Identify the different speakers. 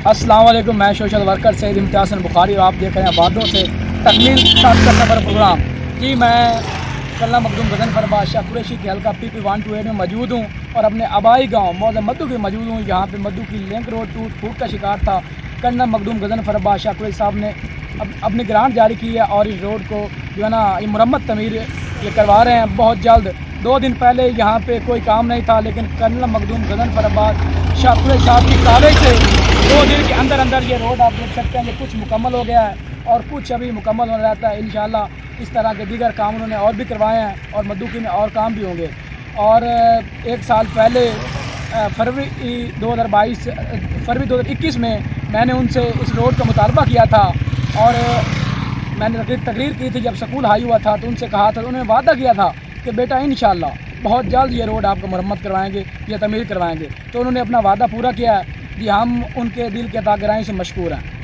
Speaker 1: السلام علیکم، میں سوشل ورکر سید امتیاز حسن بخاری اور آپ دیکھ رہے ہیں وادوں سے تکمیل کا سفر پروگرام۔ جی میں کلہ مخدوم غضنفر بادشاہ قریشی کے حلقہ پی پی 128 میں موجود ہوں اور اپنے آبائی گاؤں موضع مدو کے موجود ہوں۔ یہاں پہ مدو کی لنک روڈ ٹوٹ پھوٹ کا شکار تھا۔ کلہ مخدوم غضنفر بادشاہ قریشی صاحب نے اپنی گرانٹ جاری کی ہے اور اس روڈ کو جو ہے نا یہ مرمت تعمیر یہ کروا رہے ہیں بہت جلد۔ 2 دن پہلے یہاں پہ کوئی کام نہیں تھا، لیکن کلہ مخدوم غضنفر بادشاہ قریشی صاحب کی کاوش سے 2 دن کے اندر یہ روڈ آپ دیکھ سکتے ہیں کہ کچھ مکمل ہو گیا ہے اور کچھ ابھی مکمل ہونا رہتا ہے۔ انشاءاللہ اس طرح کے دیگر کام انہوں نے اور بھی کروائے ہیں اور مدوکی میں اور کام بھی ہوں گے۔ اور 1 سال پہلے فروری 2021 میں نے ان سے اس روڈ کا مطالبہ کیا تھا اور میں نے تقریر کی تھی جب سکول ہائی ہوا تھا، تو ان سے کہا تھا، انہوں نے وعدہ کیا تھا کہ بیٹا انشاءاللہ بہت جلد یہ روڈ آپ کو مرمت کروائیں گے یا تعمیر کروائیں گے، تو انہوں نے اپنا وعدہ پورا کیا ہے۔ جی ہم ان کے دل کے عطا گرائیں سے مشکور ہیں۔